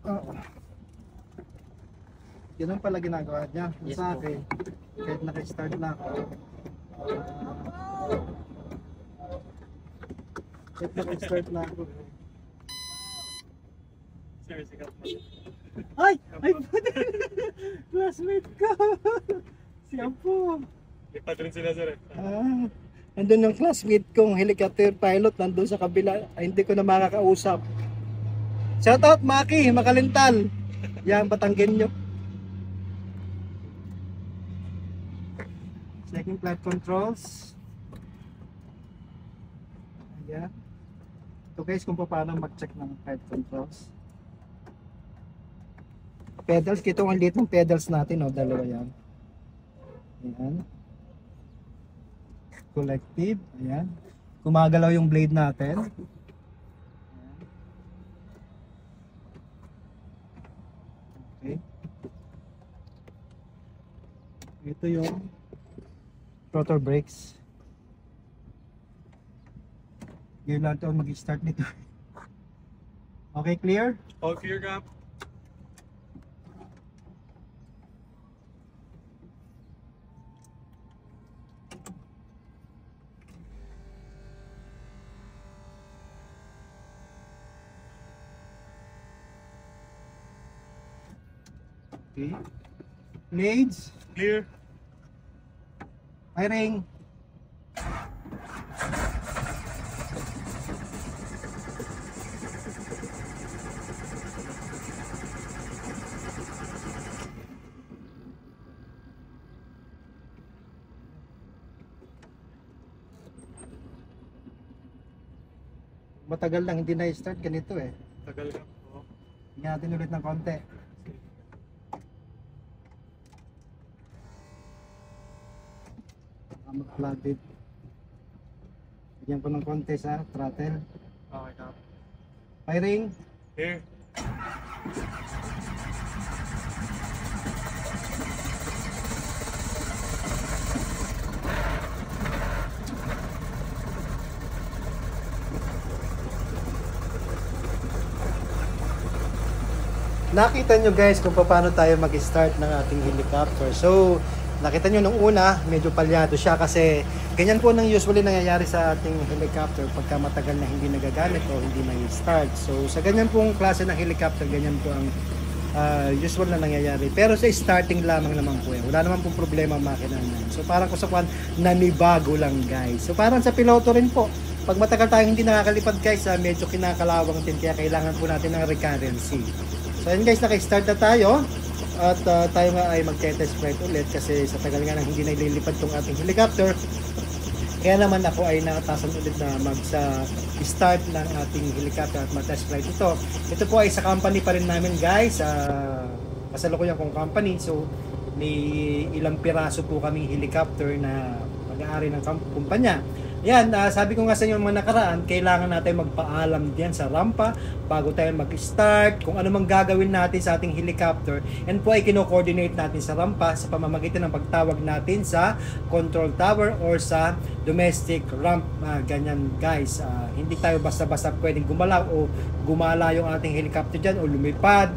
Oh. Ganun pala ginagawa niya. Yes, Sa po. akin, kahit naka-start na ako, kahit naka-start na ako. Sir, sikat mo. Ay! Ay! Classmate ko! Si Apo! Lipat rin sila, sir. Andun yung classmate kong helicopter pilot, nandun sa kabila. Ay, hindi ko na makakausap. Shout out Maki, Makalintal. Yan, Batanggen nyo. Checking flight controls. Ayan. Ito guys kung paano mag-check ng flight controls. Pedals, kito ang liit ng pedals natin, oh, dalawa yan. Ayan. Collective, ayan. Gumagalaw yung blade natin. Okay. Ito yung rotor brakes. Ngayon lang ito mag-start nito. Okay, clear? All clear, Cap. Okay. Blades. Clear. Firing. Matagal lang hindi na-start ganito eh. Tagal, Cap. Oh. Tingnan natin ulit ng konti. Mag-flooded. Bigyan ko ng konti sa throttle. Okay, Cap. Firing. Clear. Nakita nyo guys kung paano tayo mag-start ng ating helicopter. So, nakita nyo nung una, medyo palyado siya kasi ganyan po nang usually nangyayari sa ating helicopter pagka matagal na hindi nagagamit o hindi nag-start. So, sa ganyan pong klase ng helicopter, ganyan po ang usual na nangyayari. Pero sa starting lamang naman po wala naman pong problema ang makina na. So, parang kung sa kwan, nanibago lang guys. So, parang sa piloto rin po. Pag matagal tayong hindi nakakalipad guys, medyo kinakalawang din kaya kailangan po natin ng recurrency. So ayun guys, naka-start na tayo at tayo nga ay mag-test flight ulit kasi sa tagal nga nang hindi naililipad tong ating helicopter. Kaya naman ako ay nakatasan ulit na mag-start ng ating helicopter at mag-test flight ito. Ito po ay sa company pa rin namin guys, kasalukuyan kong company. So may ilang piraso po kaming helicopter na mag-aari ng kumpanya. Yan, sabi ko nga sa inyo mga nakaraan, kailangan natin magpaalam diyan sa rampa bago tayo mag-start, kung ano mang gagawin natin sa ating helicopter. And po ay kino-coordinate natin sa rampa sa pamamagitan ng pagtawag natin sa control tower or sa domestic ramp. Ganyan guys, hindi tayo basta-basta pwedeng gumalaw o gumala yung ating helicopter dyan o lumipad.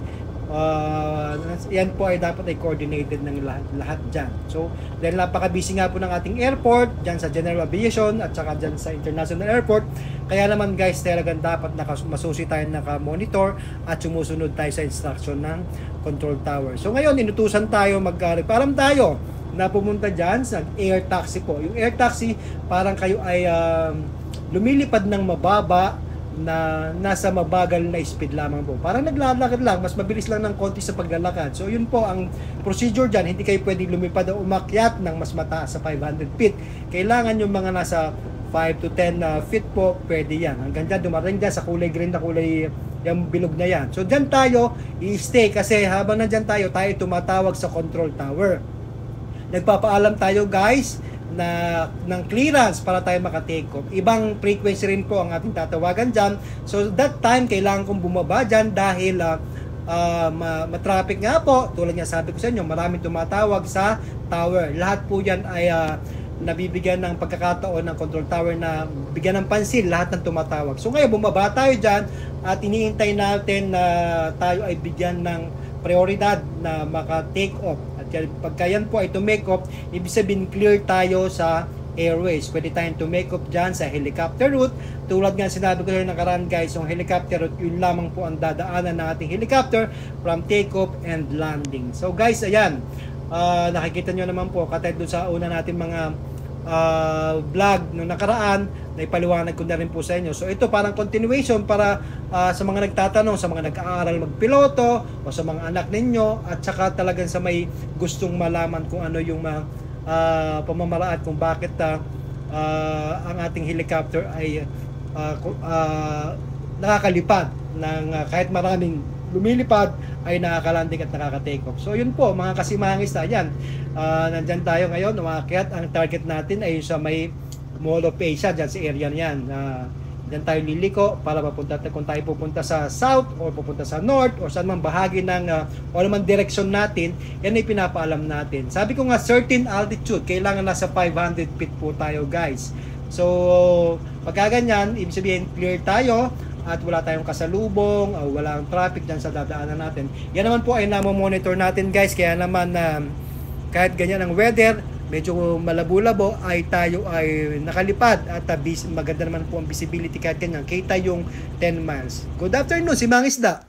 Yan po ay dapat ay coordinated ng lahat dyan. So, dahil napaka-busy nga po ng ating airport, dyan sa General Aviation at saka dyan sa International Airport, kaya naman guys, talagang dapat masusi tayo naka-monitor at sumusunod tayo sa instruction ng control tower. So, ngayon, inutusan tayo, parang tayo na pumunta dyan sa air taxi po. Yung air taxi, parang kayo ay lumilipad ng mababa na nasa mabagal na speed lamang po. Parang naglalakad lang, mas mabilis lang ng konti sa paglalakad. So yun po ang procedure dyan. Hindi kayo pwedeng lumipad o umakyat ng mas mataas sa 500 feet. Kailangan yung mga nasa 5 to 10 feet po, pwede yan. Hanggang dyan, dumating dyan sa kulay green na kulay yung bilog na yan. So dyan tayo i-stay kasi habang nandyan tayo tumatawag sa control tower. Nagpapaalam tayo guys na ng clearance para tayo maka-take off. Ibang frequency rin po ang ating tatawagan dyan. So that time, kailangan kong bumaba dyan dahil matraffic nga po. Tulad nga sabi ko sa inyo, maraming tumatawag sa tower. Lahat po yan ay nabibigyan ng pagkakataon ng control tower na bigyan ng pansin lahat ng tumatawag. So ngayon bumaba tayo dyan at iniintay natin na tayo ay bigyan ng prioridad na maka-take off. At pagka yan po ay to make off, ibig sabihin clear tayo sa airways. Pwede tayong to make off dyan sa helicopter route. Tulad nga sinabi ko na nakaraan guys, yung helicopter route, yun lamang po ang dadaanan ng ating helicopter from take off and landing. So guys, ayan, nakikita nyo naman po katulad doon sa una natin mga vlog nung nakaraan, na ipaliwanag ko na rin po sa inyo. So ito parang continuation para sa mga nagtatanong, sa mga nag-aaral magpiloto o sa mga anak ninyo, at saka talagang sa may gustong malaman kung ano yung mga pamamaraan kung bakit ang ating helicopter ay nakakalipad ng kahit maraming lumilipad ay nakakalanding at nakaka-take off. So yun po mga kasimangis, yan, nandyan tayo ngayon, umakyat. Ang target natin ay sa may Mall of Asia, dyan sa area niyan. Dyan tayo liliko para mapunta, kung tayo pupunta sa south o pupunta sa north o saan man bahagi ng o naman direksyon natin, yan ay pinapaalam natin. Sabi ko nga, certain altitude, kailangan nasa 500 feet po tayo guys. So pagka ganyan, ibig sabihin clear tayo at wala tayong kasalubong, walang traffic dyan sa dadaanan natin. Yan naman po ay namo-monitor natin guys, kaya naman kahit ganyan ang weather, medyo malabo-labo, ay tayo ay nakalipad at maganda naman po ang visibility kahit ganyan. Kita yung 10 miles. Good afternoon, si Mang Isda.